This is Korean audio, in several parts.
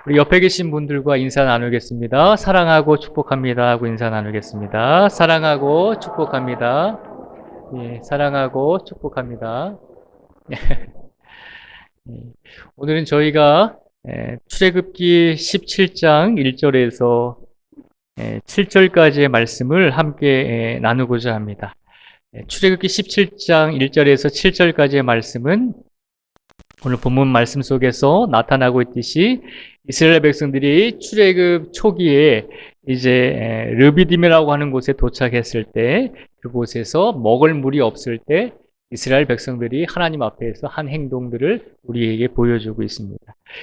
우리 옆에 계신 분들과 인사 나누겠습니다. 사랑하고 축복합니다 하고 인사 나누겠습니다. 사랑하고 축복합니다. 예, 사랑하고 축복합니다. 예, 오늘은 저희가 출애굽기 17장 1절에서 7절까지의 말씀을 함께 나누고자 합니다. 출애굽기 17장 1절에서 7절까지의 말씀은 오늘 본문 말씀 속에서 나타나고 있듯이 이스라엘 백성들이 출애굽 초기에 이제 르비딤이라고 하는 곳에 도착했을 때, 그곳에서 먹을 물이 없을 때 이스라엘 백성들이 하나님 앞에서 한 행동들을 우리에게 보여주고 있습니다.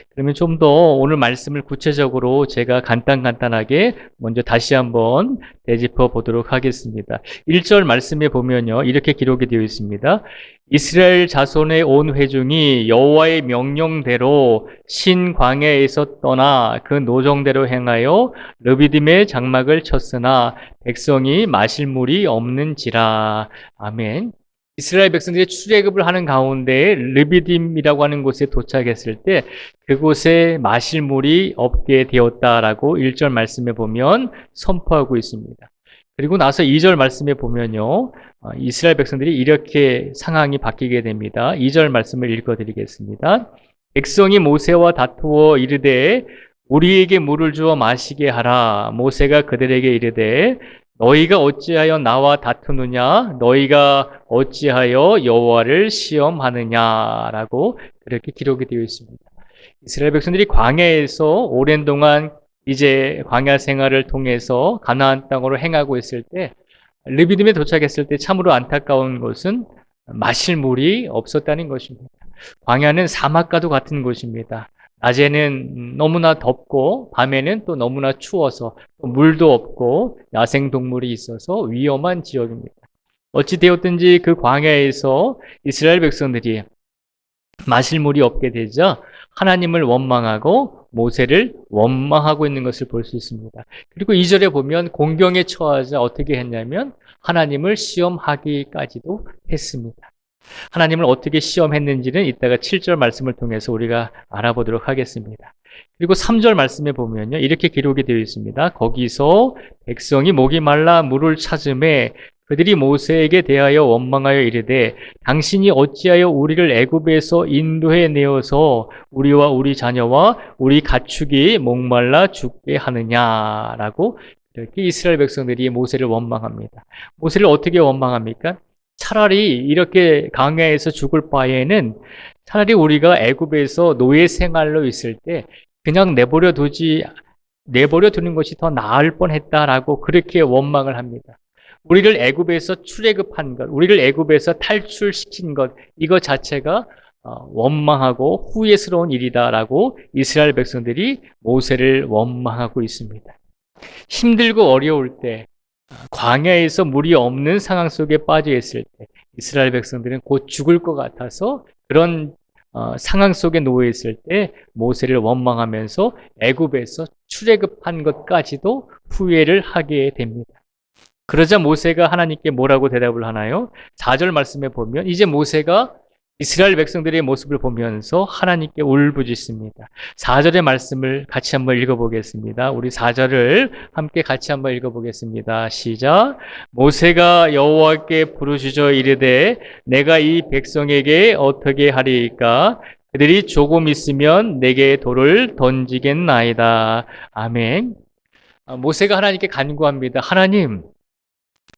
그러면 좀 더 오늘 말씀을 구체적으로 제가 간단하게 먼저 다시 한번 되짚어 보도록 하겠습니다. 1절 말씀에 보면요, 이렇게 기록이 되어 있습니다. 이스라엘 자손의 온 회중이 여호와의 명령대로 신 광야에서 떠나 그 노정대로 행하여 르비딤의 장막을 쳤으나 백성이 마실 물이 없는지라. 아멘. 이스라엘 백성들이 출애굽을 하는 가운데 르비딤이라고 하는 곳에 도착했을 때 그곳에 마실 물이 없게 되었다라고 1절 말씀에 보면 선포하고 있습니다. 그리고 나서 2절 말씀에 보면요, 이스라엘 백성들이 이렇게 상황이 바뀌게 됩니다. 2절 말씀을 읽어드리겠습니다. 백성이 모세와 다투어 이르되 우리에게 물을 주어 마시게 하라. 모세가 그들에게 이르되 너희가 어찌하여 나와 다투느냐? 너희가 어찌하여 여호와를 시험하느냐라고 그렇게 기록이 되어 있습니다. 이스라엘 백성들이 광야에서 오랜 동안 이제 광야 생활을 통해서 가나안 땅으로 행하고 있을 때 르비딤에 도착했을 때 참으로 안타까운 것은 마실 물이 없었다는 것입니다. 광야는 사막과도 같은 곳입니다. 낮에는 너무나 덥고 밤에는 또 너무나 추워서 물도 없고 야생동물이 있어서 위험한 지역입니다. 어찌 되었든지 그 광야에서 이스라엘 백성들이 마실 물이 없게 되자 하나님을 원망하고 모세를 원망하고 있는 것을 볼 수 있습니다. 그리고 2절에 보면 공경에 처하자 어떻게 했냐면 하나님을 시험하기까지도 했습니다. 하나님을 어떻게 시험했는지는 이따가 7절 말씀을 통해서 우리가 알아보도록 하겠습니다. 그리고 3절 말씀에 보면요, 이렇게 기록이 되어 있습니다. 거기서 백성이 목이 말라 물을 찾음에 그들이 모세에게 대하여 원망하여 이르되 당신이 어찌하여 우리를 애굽에서 인도해 내어서 우리와 우리 자녀와 우리 가축이 목말라 죽게 하느냐라고 이렇게 이스라엘 백성들이 모세를 원망합니다. 모세를 어떻게 원망합니까? 차라리 이렇게 광야에서 죽을 바에는 차라리 우리가 애굽에서 노예 생활로 있을 때 그냥 내버려 두는 것이 더 나을 뻔했다라고 그렇게 원망을 합니다. 우리를 애굽에서 출애굽한 것, 우리를 애굽에서 탈출시킨 것, 이거 자체가 원망하고 후회스러운 일이다라고 이스라엘 백성들이 모세를 원망하고 있습니다. 힘들고 어려울 때, 광야에서 물이 없는 상황 속에 빠져 있을 때 이스라엘 백성들은 곧 죽을 것 같아서 그런 상황 속에 놓여 있을 때 모세를 원망하면서 애굽에서 출애굽한 것까지도 후회를 하게 됩니다. 그러자 모세가 하나님께 뭐라고 대답을 하나요? 4절 말씀에 보면 이제 모세가 이스라엘 백성들의 모습을 보면서 하나님께 울부짖습니다. 4절의 말씀을 같이 한번 읽어보겠습니다. 우리 4절을 함께 같이 한번 읽어보겠습니다. 시작. 모세가 여호와께 부르짖어 이르되 내가 이 백성에게 어떻게 하리이까? 그들이 조금 있으면 내게 돌을 던지겠나이다. 아멘. 모세가 하나님께 간구합니다. 하나님,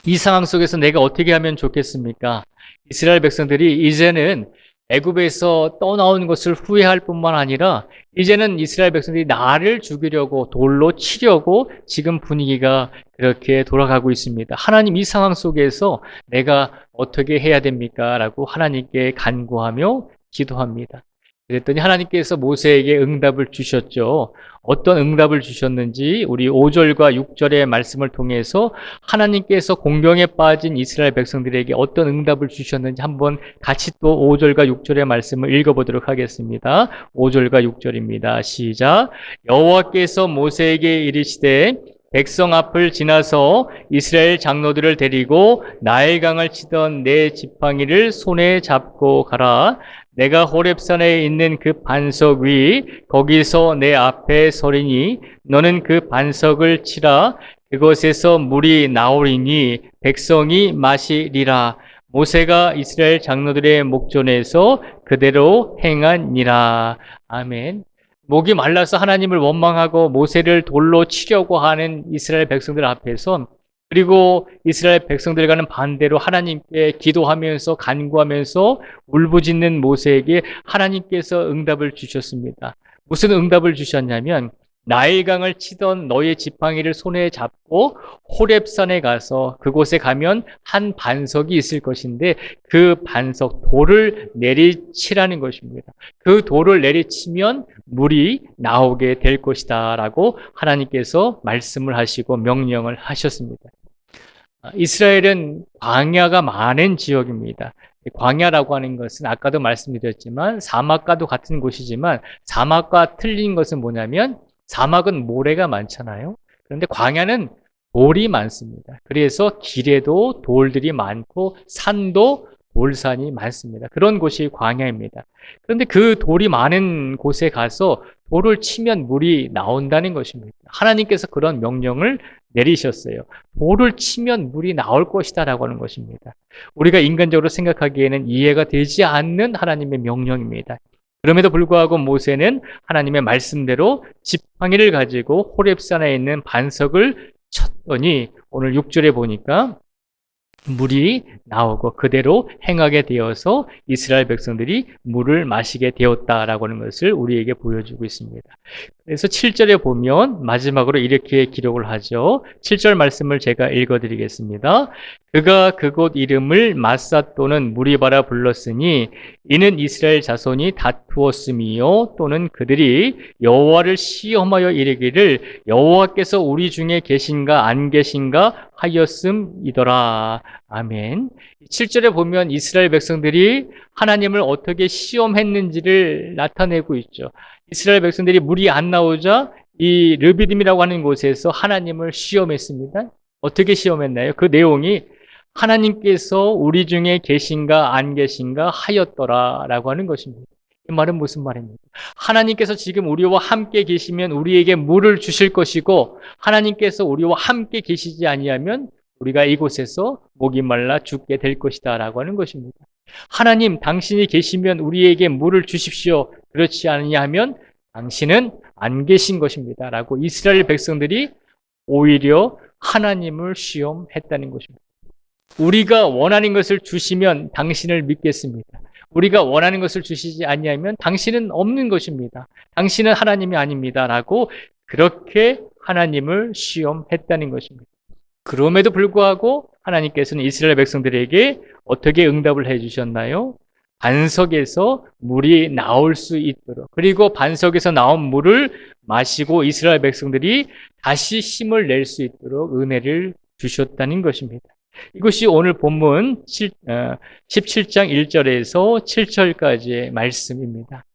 이 상황 속에서 내가 어떻게 하면 좋겠습니까? 이스라엘 백성들이 이제는 애굽에서 떠나온 것을 후회할 뿐만 아니라 이제는 이스라엘 백성들이 나를 죽이려고 돌로 치려고 지금 분위기가 그렇게 돌아가고 있습니다. 하나님, 이 상황 속에서 내가 어떻게 해야 됩니까? 라고 하나님께 간구하며 기도합니다. 그랬더니 하나님께서 모세에게 응답을 주셨죠. 어떤 응답을 주셨는지 우리 5절과 6절의 말씀을 통해서 하나님께서 공경에 빠진 이스라엘 백성들에게 어떤 응답을 주셨는지 한번 같이 또 5절과 6절의 말씀을 읽어보도록 하겠습니다. 5절과 6절입니다. 시작. 여호와께서 모세에게 이르시되 백성 앞을 지나서 이스라엘 장로들을 데리고 나일강을 치던 내 지팡이를 손에 잡고 가라. 내가 호렙산에 있는 그 반석 위 거기서 내 앞에 서리니 너는 그 반석을 치라. 그곳에서 물이 나오리니 백성이 마시리라. 모세가 이스라엘 장로들의 목전에서 그대로 행하니라. 아멘. 목이 말라서 하나님을 원망하고 모세를 돌로 치려고 하는 이스라엘 백성들 앞에서, 그리고 이스라엘 백성들과는 반대로 하나님께 기도하면서 간구하면서 울부짖는 모세에게 하나님께서 응답을 주셨습니다. 무슨 응답을 주셨냐면, 나일강을 치던 너의 지팡이를 손에 잡고 호렙산에 가서 그곳에 가면 한 반석이 있을 것인데 그 반석 돌을 내리치라는 것입니다. 그 돌을 내리치면 물이 나오게 될 것이다 라고 하나님께서 말씀을 하시고 명령을 하셨습니다. 이스라엘은 광야가 많은 지역입니다. 광야라고 하는 것은 아까도 말씀드렸지만 사막과도 같은 곳이지만 사막과 틀린 것은 뭐냐면 사막은 모래가 많잖아요. 그런데 광야는 돌이 많습니다. 그래서 길에도 돌들이 많고 산도 돌산이 많습니다. 그런 곳이 광야입니다. 그런데 그 돌이 많은 곳에 가서 돌을 치면 물이 나온다는 것입니다. 하나님께서 그런 명령을 내리셨어요. 돌을 치면 물이 나올 것이다 라고 하는 것입니다. 우리가 인간적으로 생각하기에는 이해가 되지 않는 하나님의 명령입니다. 그럼에도 불구하고 모세는 하나님의 말씀대로 지팡이를 가지고 호렙산에 있는 반석을 쳤더니 오늘 6절에 보니까 물이 나오고 그대로 행하게 되어서 이스라엘 백성들이 물을 마시게 되었다라고 하는 것을 우리에게 보여주고 있습니다. 그래서 7절에 보면 마지막으로 이렇게 기록을 하죠. 7절 말씀을 제가 읽어드리겠습니다. 그가 그곳 이름을 마사 또는 무리바라 불렀으니 이는 이스라엘 자손이 다투었음이요 또는 그들이 여호와를 시험하여 이르기를 여호와께서 우리 중에 계신가 안 계신가 하였음이더라. 아멘. 7절에 보면 이스라엘 백성들이 하나님을 어떻게 시험했는지를 나타내고 있죠. 이스라엘 백성들이 물이 안 나오자 이 르비딤이라고 하는 곳에서 하나님을 시험했습니다. 어떻게 시험했나요? 그 내용이 하나님께서 우리 중에 계신가 안 계신가 하였더라 라고 하는 것입니다. 이 말은 무슨 말입니까? 하나님께서 지금 우리와 함께 계시면 우리에게 물을 주실 것이고 하나님께서 우리와 함께 계시지 아니하면 우리가 이곳에서 목이 말라 죽게 될 것이다 라고 하는 것입니다. 하나님 당신이 계시면 우리에게 물을 주십시오. 그렇지 않냐면 당신은 안 계신 것입니다 라고 이스라엘 백성들이 오히려 하나님을 시험했다는 것입니다. 우리가 원하는 것을 주시면 당신을 믿겠습니다. 우리가 원하는 것을 주시지 아니하면 당신은 없는 것입니다. 당신은 하나님이 아닙니다 라고 그렇게 하나님을 시험했다는 것입니다. 그럼에도 불구하고 하나님께서는 이스라엘 백성들에게 어떻게 응답을 해주셨나요? 반석에서 물이 나올 수 있도록, 그리고 반석에서 나온 물을 마시고 이스라엘 백성들이 다시 힘을 낼 수 있도록 은혜를 주셨다는 것입니다. 이것이 오늘 본문 17장 1절에서 7절까지의 말씀입니다.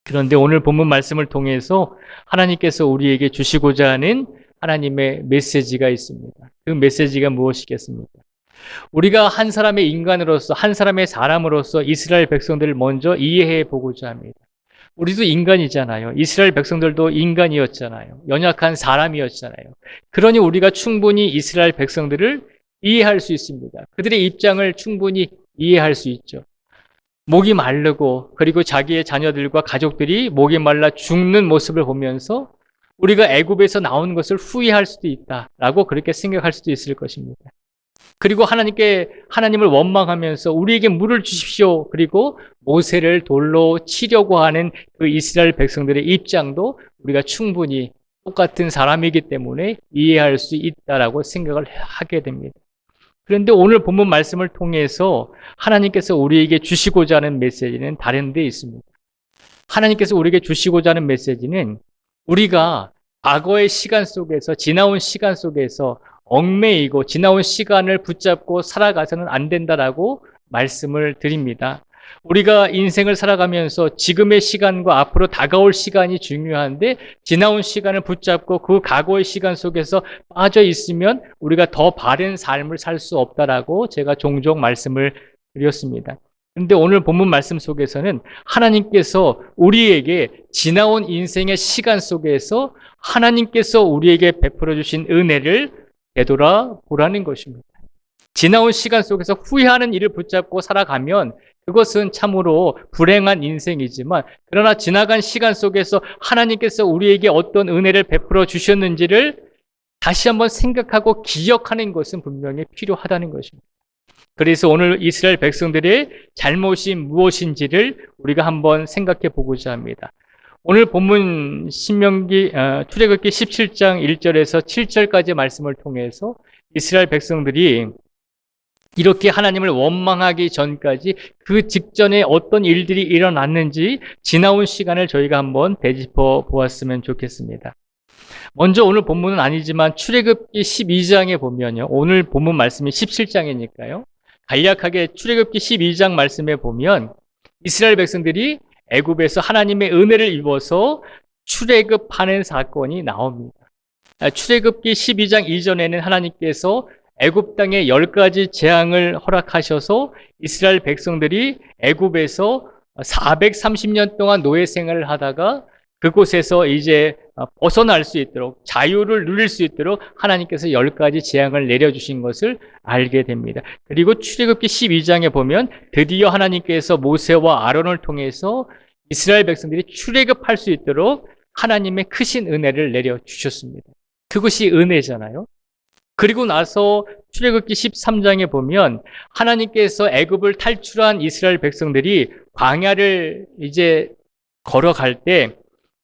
그런데 오늘 본문 말씀을 통해서 하나님께서 우리에게 주시고자 하는 하나님의 메시지가 있습니다. 그 메시지가 무엇이겠습니까? 우리가 한 사람의 인간으로서, 한 사람의 사람으로서 이스라엘 백성들을 먼저 이해해 보고자 합니다. 우리도 인간이잖아요. 이스라엘 백성들도 인간이었잖아요. 연약한 사람이었잖아요. 그러니 우리가 충분히 이스라엘 백성들을 이해할 수 있습니다. 그들의 입장을 충분히 이해할 수 있죠. 목이 마르고 그리고 자기의 자녀들과 가족들이 목이 말라 죽는 모습을 보면서 우리가 애굽에서 나온 것을 후회할 수도 있다라고 그렇게 생각할 수도 있을 것입니다. 그리고 하나님을 원망하면서 우리에게 물을 주십시오. 그리고 모세를 돌로 치려고 하는 그 이스라엘 백성들의 입장도 우리가 충분히 똑같은 사람이기 때문에 이해할 수 있다라고 생각을 하게 됩니다. 그런데 오늘 본문 말씀을 통해서 하나님께서 우리에게 주시고자 하는 메시지는 다른 데 있습니다. 하나님께서 우리에게 주시고자 하는 메시지는 우리가 과거의 시간 속에서, 지나온 시간 속에서 얽매이고 지나온 시간을 붙잡고 살아가서는 안 된다라고 말씀을 드립니다. 우리가 인생을 살아가면서 지금의 시간과 앞으로 다가올 시간이 중요한데 지나온 시간을 붙잡고 그 과거의 시간 속에서 빠져 있으면 우리가 더 바른 삶을 살 수 없다라고 제가 종종 말씀을 드렸습니다. 그런데 오늘 본문 말씀 속에서는 하나님께서 우리에게 지나온 인생의 시간 속에서 하나님께서 우리에게 베풀어 주신 은혜를 되돌아보라는 것입니다. 지나온 시간 속에서 후회하는 일을 붙잡고 살아가면 그것은 참으로 불행한 인생이지만, 그러나 지나간 시간 속에서 하나님께서 우리에게 어떤 은혜를 베풀어 주셨는지를 다시 한번 생각하고 기억하는 것은 분명히 필요하다는 것입니다. 그래서 오늘 이스라엘 백성들의 잘못이 무엇인지를 우리가 한번 생각해 보고자 합니다. 오늘 본문 출애굽기 17장 1절에서 7절까지 말씀을 통해서 이스라엘 백성들이 이렇게 하나님을 원망하기 전까지 그 직전에 어떤 일들이 일어났는지 지나온 시간을 저희가 한번 되짚어 보았으면 좋겠습니다. 먼저 오늘 본문은 아니지만 출애굽기 12장에 보면요. 오늘 본문 말씀이 17장이니까요. 간략하게 출애굽기 12장 말씀에 보면 이스라엘 백성들이 애굽에서 하나님의 은혜를 입어서 출애굽하는 사건이 나옵니다. 출애굽기 12장 이전에는 하나님께서 애굽 땅에 10가지 재앙을 허락하셔서 이스라엘 백성들이 애굽에서 430년 동안 노예 생활을 하다가 그곳에서 이제 벗어날 수 있도록, 자유를 누릴 수 있도록 하나님께서 10가지 재앙을 내려주신 것을 알게 됩니다. 그리고 출애굽기 12장에 보면 드디어 하나님께서 모세와 아론을 통해서 이스라엘 백성들이 출애굽할 수 있도록 하나님의 크신 은혜를 내려주셨습니다. 그것이 은혜잖아요. 그리고 나서 출애굽기 13장에 보면 하나님께서 애굽을 탈출한 이스라엘 백성들이 광야를 이제 걸어갈 때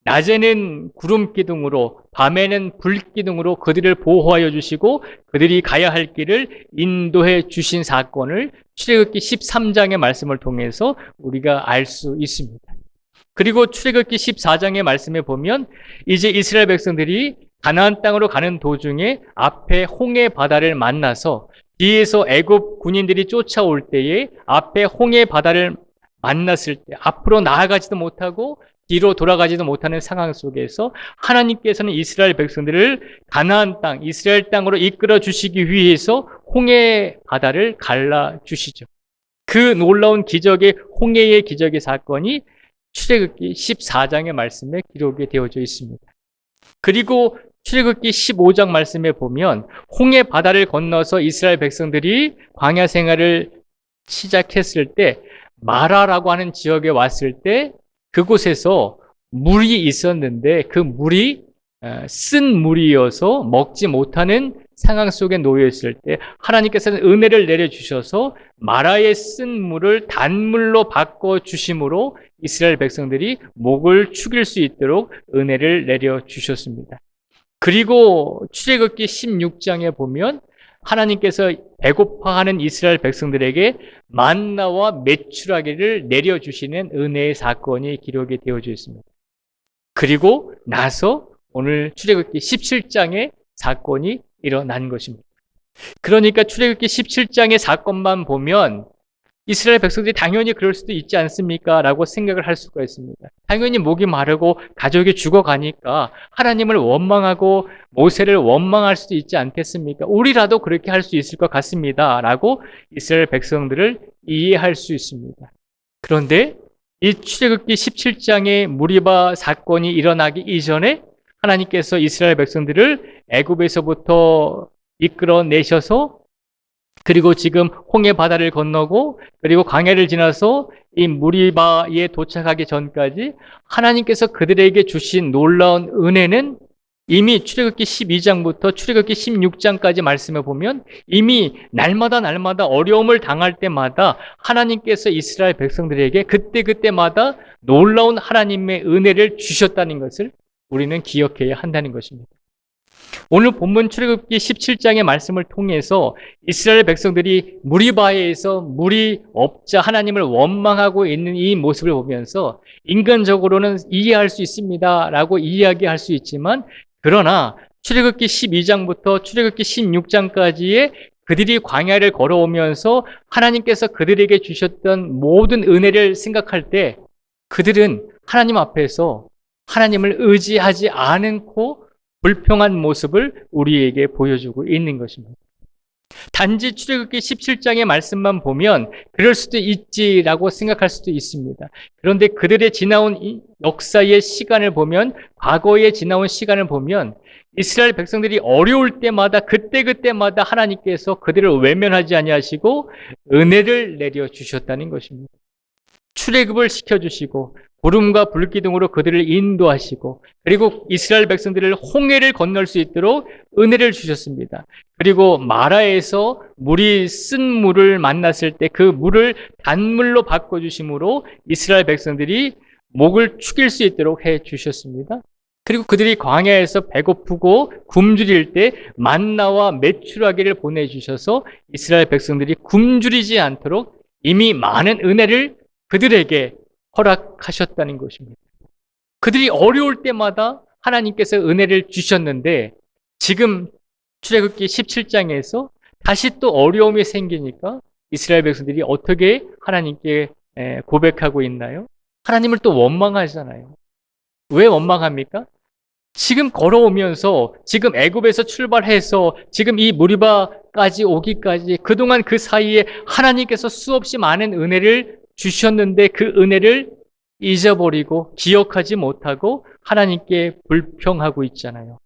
낮에는 구름 기둥으로 밤에는 불 기둥으로 그들을 보호하여 주시고 그들이 가야 할 길을 인도해 주신 사건을 출애굽기 13장의 말씀을 통해서 우리가 알 수 있습니다. 그리고 출애굽기 14장의 말씀에 보면 이제 이스라엘 백성들이 가나안 땅으로 가는 도중에 앞에 홍해 바다를 만나서 뒤에서 애굽 군인들이 쫓아올 때에 앞에 홍해 바다를 만났을 때 앞으로 나아가지도 못하고 뒤로 돌아가지도 못하는 상황 속에서 하나님께서는 이스라엘 백성들을 가나안 땅, 이스라엘 땅으로 이끌어 주시기 위해서 홍해 바다를 갈라 주시죠. 그 놀라운 기적의 홍해의 기적의 사건이 출애굽기 14장의 말씀에 기록이 되어져 있습니다. 그리고 출애굽기 15장 말씀에 보면 홍해 바다를 건너서 이스라엘 백성들이 광야 생활을 시작했을 때 마라라고 하는 지역에 왔을 때 그곳에서 물이 있었는데 그 물이 쓴 물이어서 먹지 못하는 상황 속에 놓여 있을 때 하나님께서는 은혜를 내려주셔서 마라의 쓴 물을 단물로 바꿔주심으로 이스라엘 백성들이 목을 축일 수 있도록 은혜를 내려주셨습니다. 그리고 출애굽기 16장에 보면 하나님께서 배고파하는 이스라엘 백성들에게 만나와 메추라기를 내려주시는 은혜의 사건이 기록이 되어져 있습니다. 그리고 나서 오늘 출애굽기 17장의 사건이 일어난 것입니다. 그러니까 출애굽기 17장의 사건만 보면 이스라엘 백성들이 당연히 그럴 수도 있지 않습니까? 라고 생각을 할 수가 있습니다. 당연히 목이 마르고 가족이 죽어가니까 하나님을 원망하고 모세를 원망할 수도 있지 않겠습니까? 우리라도 그렇게 할 수 있을 것 같습니다. 라고 이스라엘 백성들을 이해할 수 있습니다. 그런데 이 출애굽기 17장의 무리바 사건이 일어나기 이전에 하나님께서 이스라엘 백성들을 애굽에서부터 이끌어내셔서 그리고 지금 홍해 바다를 건너고 그리고 광야를 지나서 이 무리바에 도착하기 전까지 하나님께서 그들에게 주신 놀라운 은혜는 이미 출애굽기 12장부터 출애굽기 16장까지 말씀해 보면 이미 날마다 어려움을 당할 때마다 하나님께서 이스라엘 백성들에게 그때마다 놀라운 하나님의 은혜를 주셨다는 것을 우리는 기억해야 한다는 것입니다. 오늘 본문 출애굽기 17장의 말씀을 통해서 이스라엘 백성들이 무리바에서 물이 없자 하나님을 원망하고 있는 이 모습을 보면서 인간적으로는 이해할 수 있습니다 라고 이야기할 수 있지만 그러나 출애굽기 12장부터 출애굽기 16장까지의 그들이 광야를 걸어오면서 하나님께서 그들에게 주셨던 모든 은혜를 생각할 때 그들은 하나님 앞에서 하나님을 의지하지 않고 불평한 모습을 우리에게 보여주고 있는 것입니다. 단지 출애굽기 17장의 말씀만 보면 그럴 수도 있지라고 생각할 수도 있습니다. 그런데 그들의 지나온 이 역사의 시간을 보면, 과거에 지나온 시간을 보면 이스라엘 백성들이 어려울 때마다 그때그때마다 하나님께서 그들을 외면하지 아니하시고 은혜를 내려 주셨다는 것입니다. 출애굽을 시켜주시고 구름과 불기둥으로 그들을 인도하시고, 그리고 이스라엘 백성들을 홍해를 건널 수 있도록 은혜를 주셨습니다. 그리고 마라에서 물이 쓴 물을 만났을 때 그 물을 단물로 바꿔주심으로 이스라엘 백성들이 목을 축일 수 있도록 해 주셨습니다. 그리고 그들이 광야에서 배고프고 굶주릴 때 만나와 메추라기를 보내주셔서 이스라엘 백성들이 굶주리지 않도록 이미 많은 은혜를 그들에게 허락하셨다는 것입니다. 그들이 어려울 때마다 하나님께서 은혜를 주셨는데 지금 출애굽기 17장에서 다시 또 어려움이 생기니까 이스라엘 백성들이 어떻게 하나님께 고백하고 있나요? 하나님을 또 원망하잖아요. 왜 원망합니까? 지금 걸어오면서, 지금 애굽에서 출발해서 지금 이 무리바까지 오기까지 그동안 그 사이에 하나님께서 수없이 많은 은혜를 주셨는데 그 은혜를 잊어버리고 기억하지 못하고 하나님께 불평하고 있잖아요.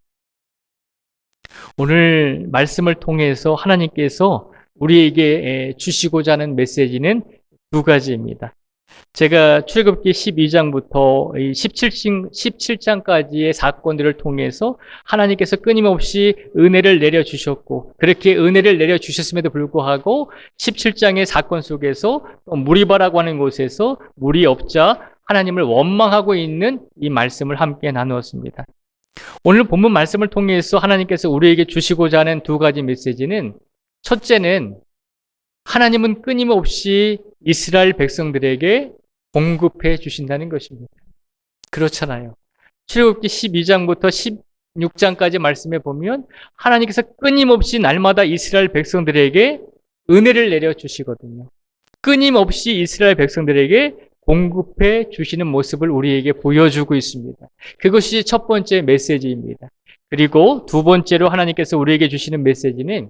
오늘 말씀을 통해서 하나님께서 우리에게 주시고자 하는 메시지는 두 가지입니다. 제가 출애굽기 12장부터 17장까지의 사건들을 통해서 하나님께서 끊임없이 은혜를 내려주셨고, 그렇게 은혜를 내려주셨음에도 불구하고 17장의 사건 속에서 무리바라고 하는 곳에서 물이 없자 하나님을 원망하고 있는 이 말씀을 함께 나누었습니다. 오늘 본문 말씀을 통해서 하나님께서 우리에게 주시고자 하는 두 가지 메시지는, 첫째는 하나님은 끊임없이 이스라엘 백성들에게 공급해 주신다는 것입니다. 그렇잖아요. 출애굽기 12장부터 16장까지 말씀해 보면 하나님께서 끊임없이 날마다 이스라엘 백성들에게 은혜를 내려 주시거든요. 끊임없이 이스라엘 백성들에게 공급해 주시는 모습을 우리에게 보여주고 있습니다. 그것이 첫 번째 메시지입니다. 그리고 두 번째로 하나님께서 우리에게 주시는 메시지는,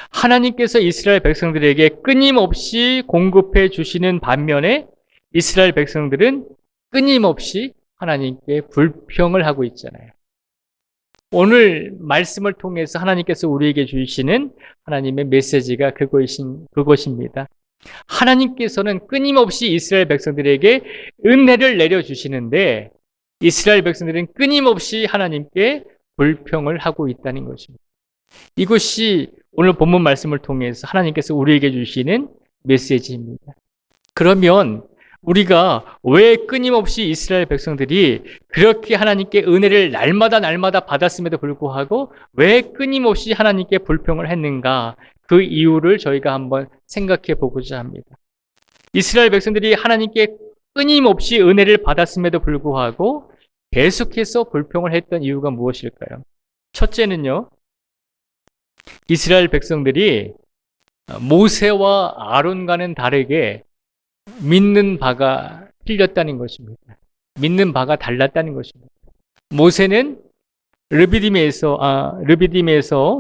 하나님께서 이스라엘 백성들에게 끊임없이 공급해 주시는 반면에 이스라엘 백성들은 끊임없이 하나님께 불평을 하고 있잖아요. 오늘 말씀을 통해서 하나님께서 우리에게 주시는 하나님의 메시지가 그것입니다. 하나님께서는 끊임없이 이스라엘 백성들에게 은혜를 내려주시는데 이스라엘 백성들은 끊임없이 하나님께 불평을 하고 있다는 것입니다. 이것이 오늘 본문 말씀을 통해서 하나님께서 우리에게 주시는 메시지입니다. 그러면 우리가 왜 끊임없이 이스라엘 백성들이 그렇게 하나님께 은혜를 날마다 받았음에도 불구하고 왜 끊임없이 하나님께 불평을 했는가, 그 이유를 저희가 한번 생각해 보고자 합니다. 이스라엘 백성들이 하나님께 끊임없이 은혜를 받았음에도 불구하고 계속해서 불평을 했던 이유가 무엇일까요? 첫째는요, 이스라엘 백성들이 모세와 아론과는 다르게 믿는 바가 틀렸다는 것입니다. 믿는 바가 달랐다는 것입니다. 모세는 르비딤에서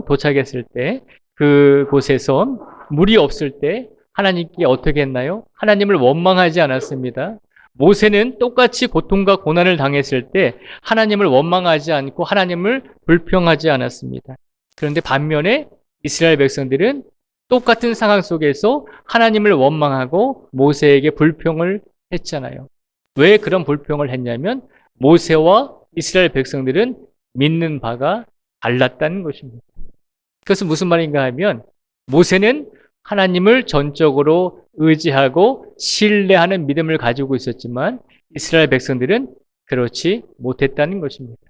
도착했을 때, 그곳에서 물이 없을 때 하나님께 어떻게 했나요? 하나님을 원망하지 않았습니다. 모세는 똑같이 고통과 고난을 당했을 때 하나님을 원망하지 않고 하나님을 불평하지 않았습니다. 그런데 반면에 이스라엘 백성들은 똑같은 상황 속에서 하나님을 원망하고 모세에게 불평을 했잖아요. 왜 그런 불평을 했냐면 모세와 이스라엘 백성들은 믿는 바가 달랐다는 것입니다. 그것은 무슨 말인가 하면 모세는 하나님을 전적으로 의지하고 신뢰하는 믿음을 가지고 있었지만 이스라엘 백성들은 그렇지 못했다는 것입니다.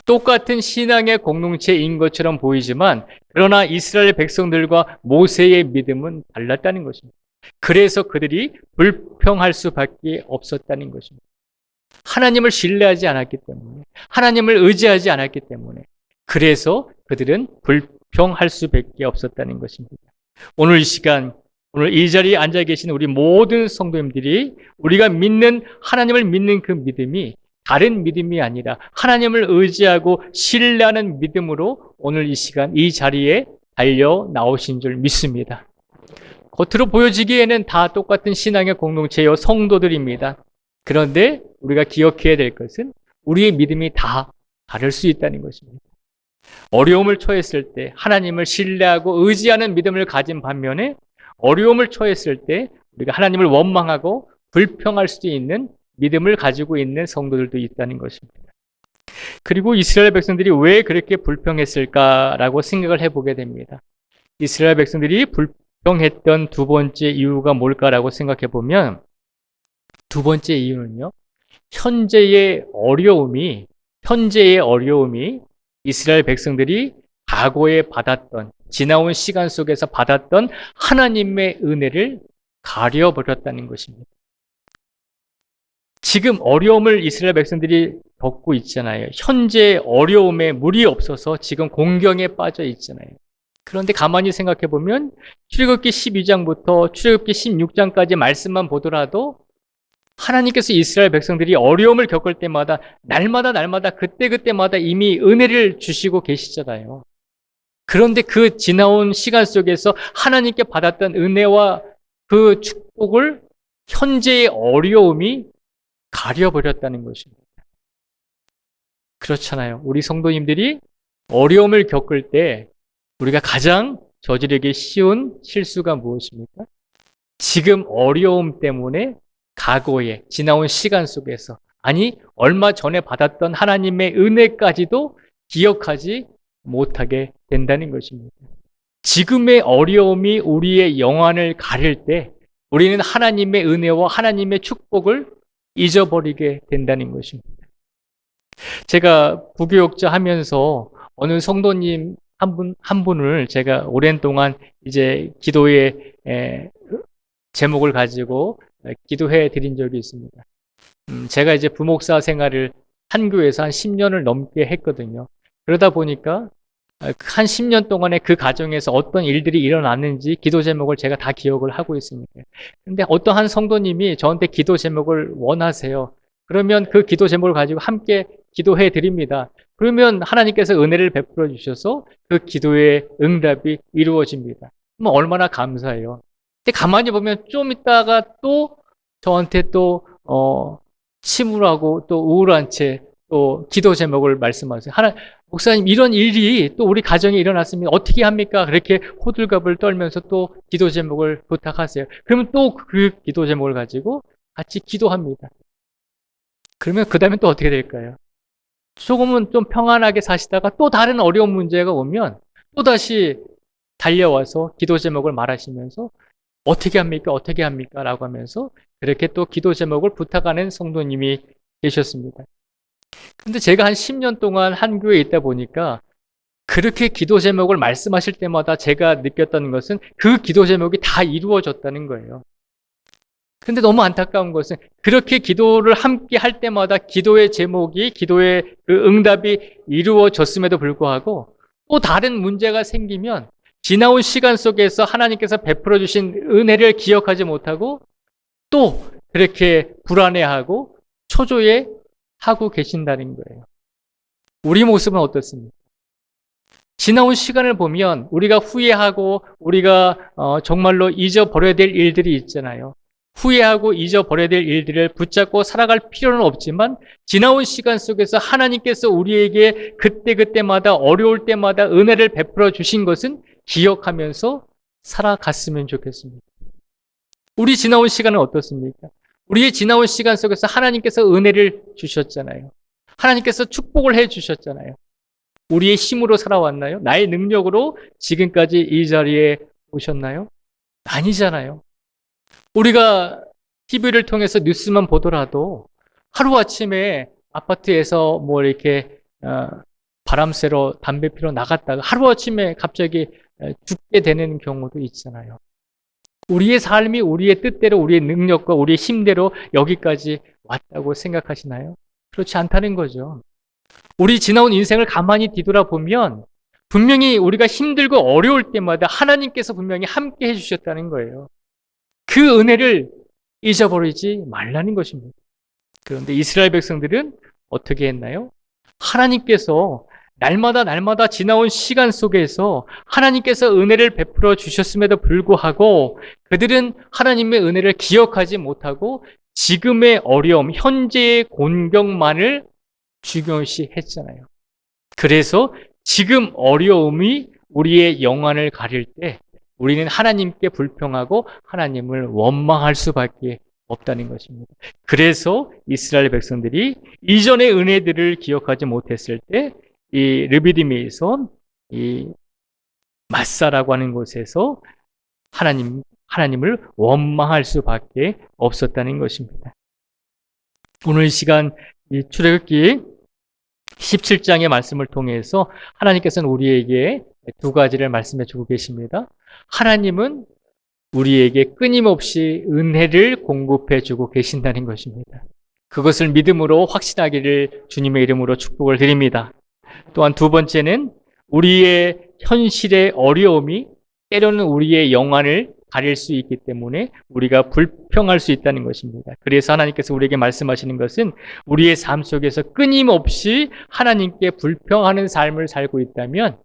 똑같은 신앙의 공동체인 것처럼 보이지만 그러나 이스라엘 백성들과 모세의 믿음은 달랐다는 것입니다. 그래서 그들이 불평할 수밖에 없었다는 것입니다. 하나님을 신뢰하지 않았기 때문에, 하나님을 의지하지 않았기 때문에, 그래서 그들은 불평할 수밖에 없었다는 것입니다. 오늘 이 시간, 오늘 이 자리에 앉아 계신 우리 모든 성도님들이 우리가 믿는 하나님을 믿는 그 믿음이 다른 믿음이 아니라 하나님을 의지하고 신뢰하는 믿음으로 오늘 이 시간 이 자리에 달려 나오신 줄 믿습니다. 겉으로 보여지기에는 다 똑같은 신앙의 공동체요 성도들입니다. 그런데 우리가 기억해야 될 것은 우리의 믿음이 다 다를 수 있다는 것입니다. 어려움을 처했을 때 하나님을 신뢰하고 의지하는 믿음을 가진 반면에 어려움을 처했을 때 우리가 하나님을 원망하고 불평할 수도 있는 믿음을 가지고 있는 성도들도 있다는 것입니다. 그리고 이스라엘 백성들이 왜 그렇게 불평했을까라고 생각을 해보게 됩니다. 이스라엘 백성들이 불평했던 두 번째 이유가 뭘까라고 생각해 보면 두 번째 이유는요. 현재의 어려움이 이스라엘 백성들이 과거에 받았던 지나온 시간 속에서 받았던 하나님의 은혜를 가려버렸다는 것입니다. 지금 어려움을 이스라엘 백성들이 겪고 있잖아요. 현재 어려움에 물이 없어서 지금 공경에 빠져 있잖아요. 그런데 가만히 생각해 보면 출애굽기 12장부터 출애굽기 16장까지 말씀만 보더라도 하나님께서 이스라엘 백성들이 어려움을 겪을 때마다 날마다 그때마다 이미 은혜를 주시고 계시잖아요. 그런데 그 지나온 시간 속에서 하나님께 받았던 은혜와 그 축복을 현재의 어려움이 가려버렸다는 것입니다. 그렇잖아요. 우리 성도님들이 어려움을 겪을 때 우리가 가장 저지르기 쉬운 실수가 무엇입니까? 지금 어려움 때문에 과거에 지나온 시간 속에서 아니 얼마 전에 받았던 하나님의 은혜까지도 기억하지 못하게 된다는 것입니다. 지금의 어려움이 우리의 영안을 가릴 때 우리는 하나님의 은혜와 하나님의 축복을 잊어버리게 된다는 것입니다. 제가 부교육자 하면서 어느 성도님 한 분을 제가 오랜 동안 이제 기도의 제목을 가지고 기도해 드린 적이 있습니다. 제가 이제 부목사 생활을 한 교회에서 한 10년을 넘게 했거든요. 그러다 보니까 한 10년 동안에 그 가정에서 어떤 일들이 일어났는지 기도 제목을 제가 다 기억을 하고 있습니다. 그런데 어떤 한 성도님이 저한테 기도 제목을 원하세요. 그러면 그 기도 제목을 가지고 함께 기도해 드립니다. 그러면 하나님께서 은혜를 베풀어 주셔서 그 기도의 응답이 이루어집니다. 그럼 얼마나 감사해요. 근데 가만히 보면 좀 있다가 또 저한테 또 침울하고 또 우울한 채 또 기도 제목을 말씀하세요. 목사님 이런 일이 또 우리 가정에 일어났으면 어떻게 합니까? 그렇게 호들갑을 떨면서 또 기도 제목을 부탁하세요. 그러면 또 그 기도 제목을 가지고 같이 기도합니다. 그러면 그 다음에 또 어떻게 될까요? 조금은 좀 평안하게 사시다가 또 다른 어려운 문제가 오면 또다시 달려와서 기도 제목을 말하시면서 어떻게 합니까? 어떻게 합니까? 라고 하면서 그렇게 또 기도 제목을 부탁하는 성도님이 계셨습니다. 근데 제가 한 10년 동안 한 교회에 있다 보니까 그렇게 기도 제목을 말씀하실 때마다 제가 느꼈던 것은 그 기도 제목이 다 이루어졌다는 거예요. 근데 너무 안타까운 것은 그렇게 기도를 함께 할 때마다 기도의 제목이, 기도의 그 응답이 이루어졌음에도 불구하고 또 다른 문제가 생기면 지나온 시간 속에서 하나님께서 베풀어 주신 은혜를 기억하지 못하고 또 그렇게 불안해하고 초조해하고 계신다는 거예요. 우리 모습은 어떻습니까? 지나온 시간을 보면 우리가 후회하고 우리가 정말로 잊어버려야 될 일들이 있잖아요. 후회하고 잊어버려야 될 일들을 붙잡고 살아갈 필요는 없지만 지나온 시간 속에서 하나님께서 우리에게 그때마다 어려울 때마다 은혜를 베풀어 주신 것은 기억하면서 살아갔으면 좋겠습니다. 우리 지나온 시간은 어떻습니까? 우리의 지나온 시간 속에서 하나님께서 은혜를 주셨잖아요. 하나님께서 축복을 해 주셨잖아요. 우리의 힘으로 살아왔나요? 나의 능력으로 지금까지 이 자리에 오셨나요? 아니잖아요. 우리가 TV를 통해서 뉴스만 보더라도 하루아침에 아파트에서 뭐 이렇게 바람 쐬러 담배 피러 나갔다가 하루아침에 갑자기 죽게 되는 경우도 있잖아요. 우리의 삶이 우리의 뜻대로 우리의 능력과 우리의 힘대로 여기까지 왔다고 생각하시나요? 그렇지 않다는 거죠. 우리 지나온 인생을 가만히 뒤돌아보면 분명히 우리가 힘들고 어려울 때마다 하나님께서 분명히 함께 해주셨다는 거예요. 그 은혜를 잊어버리지 말라는 것입니다. 그런데 이스라엘 백성들은 어떻게 했나요? 하나님께서 날마다 지나온 시간 속에서 하나님께서 은혜를 베풀어 주셨음에도 불구하고 그들은 하나님의 은혜를 기억하지 못하고 지금의 어려움, 현재의 곤경만을 중요시 했잖아요. 그래서 지금 어려움이 우리의 영안을 가릴 때 우리는 하나님께 불평하고 하나님을 원망할 수밖에 없다는 것입니다. 그래서 이스라엘 백성들이 이전의 은혜들을 기억하지 못했을 때 이 르비딤에서 이 마사라고 하는 곳에서 하나님을 원망할 수밖에 없었다는 것입니다. 오늘 이 시간 이 출애굽기 17장의 말씀을 통해서 하나님께서는 우리에게 두 가지를 말씀해 주고 계십니다. 하나님은 우리에게 끊임없이 은혜를 공급해 주고 계신다는 것입니다. 그것을 믿음으로 확신하기를 주님의 이름으로 축복을 드립니다. 또한 두 번째는 우리의 현실의 어려움이 때로는 우리의 영안을 가릴 수 있기 때문에 우리가 불평할 수 있다는 것입니다. 그래서 하나님께서 우리에게 말씀하시는 것은 우리의 삶 속에서 끊임없이 하나님께 불평하는 삶을 살고 있다면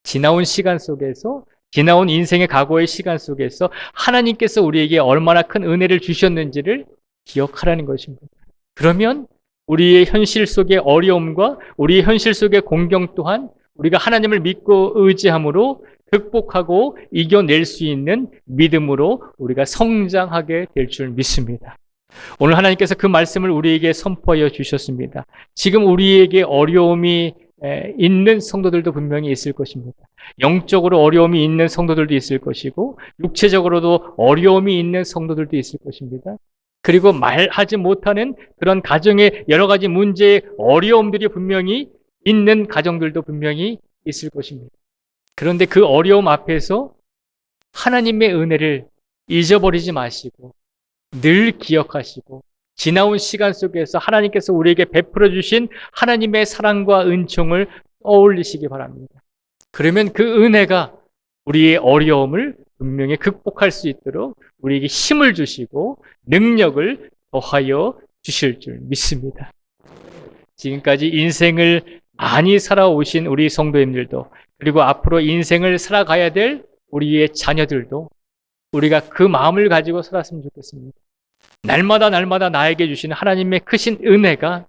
지나온 시간 속에서 지나온 인생의 과거의 시간 속에서 하나님께서 우리에게 얼마나 큰 은혜를 주셨는지를 기억하라는 것입니다. 그러면 우리의 현실 속의 어려움과 우리의 현실 속의 공경 또한 우리가 하나님을 믿고 의지함으로 극복하고 이겨낼 수 있는 믿음으로 우리가 성장하게 될 줄 믿습니다. 오늘 하나님께서 그 말씀을 우리에게 선포하여 주셨습니다. 지금 우리에게 어려움이 있는 성도들도 분명히 있을 것입니다. 영적으로 어려움이 있는 성도들도 있을 것이고 육체적으로도 어려움이 있는 성도들도 있을 것입니다. 그리고 말하지 못하는 그런 가정의 여러 가지 문제의 어려움들이 분명히 있는 가정들도 분명히 있을 것입니다. 그런데 그 어려움 앞에서 하나님의 은혜를 잊어버리지 마시고 늘 기억하시고 지나온 시간 속에서 하나님께서 우리에게 베풀어 주신 하나님의 사랑과 은총을 떠올리시기 바랍니다. 그러면 그 은혜가 우리의 어려움을 분명히 극복할 수 있도록 우리에게 힘을 주시고 능력을 더하여 주실 줄 믿습니다. 지금까지 인생을 많이 살아오신 우리 성도님들도 그리고 앞으로 인생을 살아가야 될 우리의 자녀들도 우리가 그 마음을 가지고 살았으면 좋겠습니다. 날마다 나에게 주시는 하나님의 크신 은혜가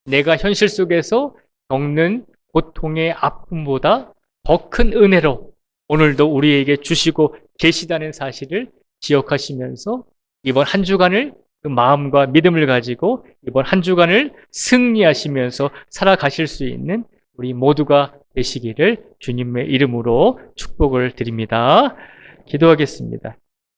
내가 현실 속에서 겪는 고통의 아픔보다 더 큰 은혜로 오늘도 우리에게 주시고 계시다는 사실을 기억하시면서 이번 한 주간을 그 마음과 믿음을 가지고 이번 한 주간을 승리하시면서 살아가실 수 있는 우리 모두가 되시기를 주님의 이름으로 축복을 드립니다. 기도하겠습니다.